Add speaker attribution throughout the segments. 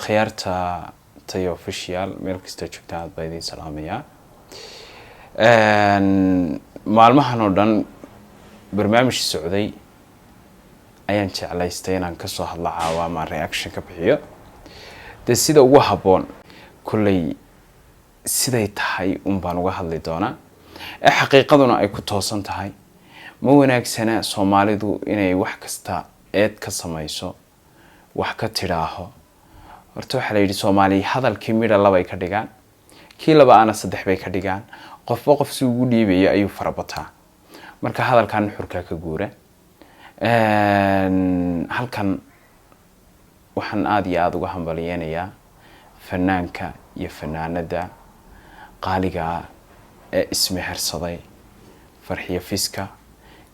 Speaker 1: akhyaarta tayo official meel kasta joogtaan aad baa idin salaamaya maalmahan oo dhan barnaamij socday ayaan jeclaystay inaan ka soo hadlo ama reaction ka bixiyo sida ugu haboon kullay siday tahay baan uga hadli doonaa xaqiiqaduna ay ku toosan tahay ma wanaagsana Soomaalidu inay wax kasta eed ka samayso wax ka tiraaho horta waxa la yiri Soomaali hadalkii midha laba ay ka dhigaan kii laba ana saddex bay ka dhigaan qof si ugu dhiibay ayuu farabataa marka hadalkan xurka ka guura halkan waxaan aad iyo aad uga hambalyeynaya fanaanka iyo fanaanada qaaliga ee ismehersaday Farxiyo Fiska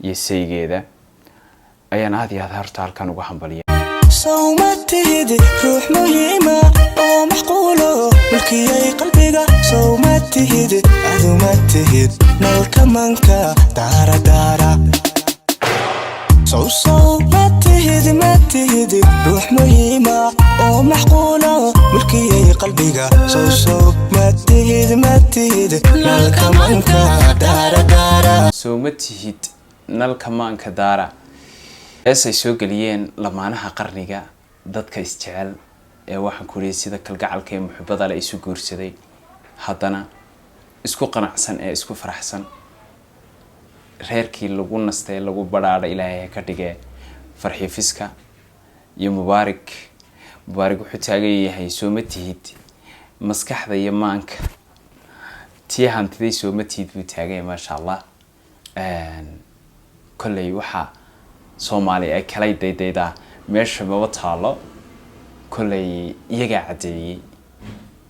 Speaker 1: iyo saygeeda ayaan aad iyo aad harta halkan uga hambalyeynaya
Speaker 2: صومتهد روح مهمة ومحقولة ملكي قلبك صومتهد عظمتهد نلك منك دارا دارا صومتهد متهد روح مهمة ومحقولة ملكي قلبك صومتهد متهد نلك منك دارا دارا
Speaker 1: صومتهد نلك منك دارا ay soo galiyeen lamaanaha qarniga dadka isjecel ee waxaan ku leeyahay sida kalgacalka iyo muxibada la isu guursaday haddana isku qanacsan ee isku faraxsan reerkii lagu nastay lagu baraada Ilaahay ka dhigay Farxiyo Fiska iyo Mubaarak wuxuu taagan yahay Soomatihid maskaxda iyo maanka tii hantiday Soomatihid buu taagan ma sha Allah kullay waxa Soomaali ay kala deydayda meesha ma wataalo kullay iyaga cadeeyay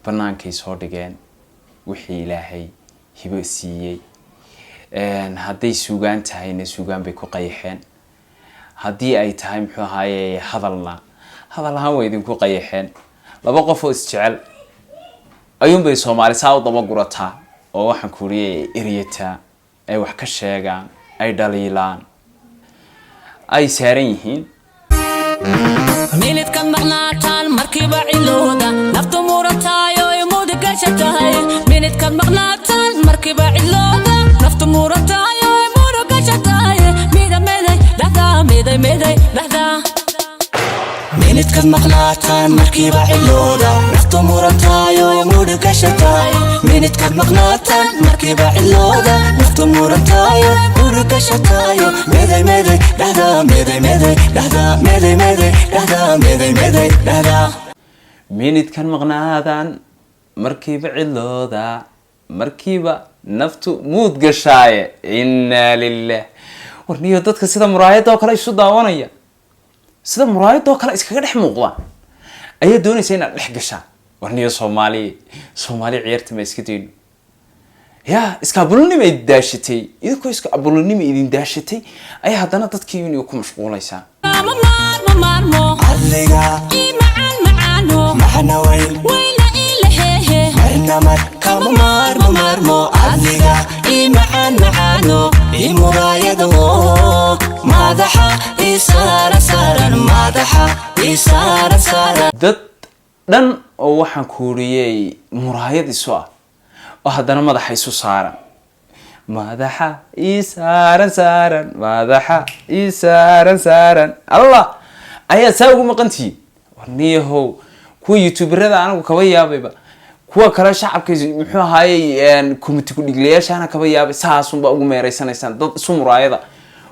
Speaker 1: banaankay soo dhigeen wixii Ilaahay hibo siiyay haday suugaan tahayna suugaan bay ku qayxeen hadii ay tahay muxuu ahaayay hadalna way idin ku qayxeen laba qof oo isjecel ayuun bay Soomaali saa u daba gurataa oo waxaan ku leeyahay eriyata ay wax ka sheegaan ay dhaliilaan ay saaran yihiin
Speaker 3: minid kan maqnaataan markiiba cilooda naftu murataayo imudi gashatahay minid kan maqnaataan markiiba cilooda naftu murataayo imudi gashatahay meeday dhahda
Speaker 2: minid kan maqnaataan markiiba cilooda naftu murataayo imudi gashatahay minid kan maqnaataan markiiba cilooda naftu murataayo imudi gashatahay meeday dhahda
Speaker 1: minid kan maqnaadaan markiiba cilooda markiiba naftu muud gashaaye inna lillaah warniyo dadka sida muraayadoo kale isu daawanaya sida muraayadoo kale iskaga dhex muuqda ayaa doonaysa inaad dhex gashaan warniyo Soomaali ciyaarta ma iska deeyno ya iskaabulnimo ay daashatay idinku iskaabulnimo idin daashatay ay haddana dadkii inuu ku mashquulaysaa
Speaker 2: adiga
Speaker 3: macaano
Speaker 2: maxana weyn
Speaker 3: wayna ilahehe
Speaker 2: barnaamij kama maarmo adiga macaano muraayado madaxa isaaran
Speaker 1: dad dhan oo waxaan kuuriyay muraayad isu ah oo haddana madaxa isu saaran madaxa isaaran Allah ayaa saa ugu maqantii warniyahow kuwa youtuberada anagu kaba yaabayba kuwa kale shacabka muxuu ahaayay committee ku dhiglayaashana kaba yaabay saasunba ugu meeraysanaysan dad isu muraayada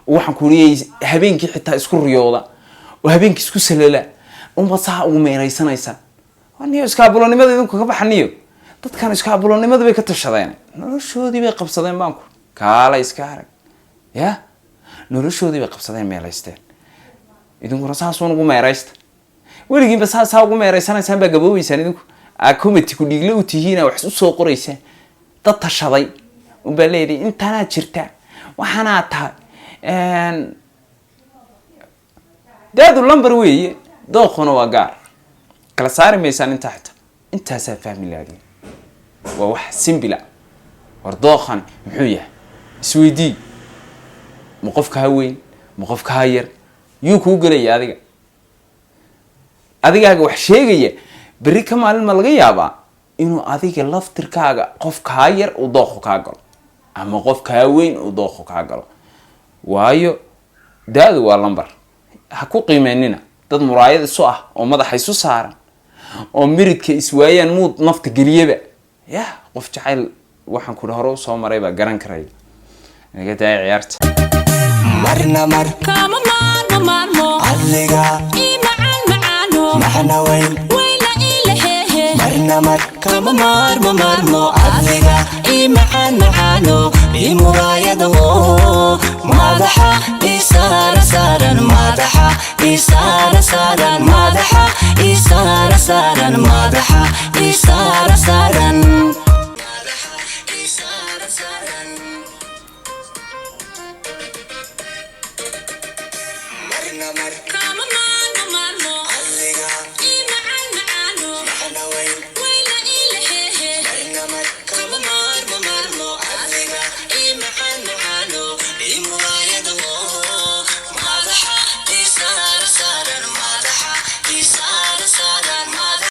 Speaker 1: waxaan kuuriyay habeenkii xitaa isku riyooda oo habeenkii isku salala saa ugu meeraysanaysan warniyo iskaabulnimada idinku ka baxaniyo dadkan iskaabulnimada bay ka tashadeen noloshoodii bay qabsadeen baanku kaala iska arag ya noloshoodii bay qabsadeen meelaysteen idinku saasuun ugu meeraysta weligiinba saa ugu meeraysanaysan baa gaboobaysaan idinku committee ku dhigla u tihiina wax u soo qoraysaan dad tashaday baa leeyahay intaana jirta waxana tahay daadu lambar weeye dooqona waa gaar kala saari meesaan intaasa fahmilaadin waa wax simple war dooqan muxuu yahay isweydii ma qofka weyn ma qofka yar yuu ku galay adiga wax sheegaya beri ka maalin ma laga yaabaa inuu adiga laftirkaaga qof kaa yar uu dooqo kaa galo ama qof kaa weyn uu dooqo kaa galo waayo da-du waa lambar ha ku qiimeynina dad muraayad isu ah oo madaxa isu saaran oo miridka iswaayaan muud nafta geliyaba ya qof jacayl waxaan ku hore soo maray baa garan karay naga daay ciyaarta
Speaker 2: marna mar
Speaker 3: kama maarmo maarmo
Speaker 2: adiga
Speaker 3: ii macaan macaano
Speaker 2: maxna weyn
Speaker 3: wayna ii lehehe
Speaker 2: marna mar kama maarmo adiga ii macaan macaano ii muraayada madaxa ii saaran madaxa ii saaran madaxa ii saaran madaxa ii saaran
Speaker 3: kama maarmo maarmo
Speaker 2: adiga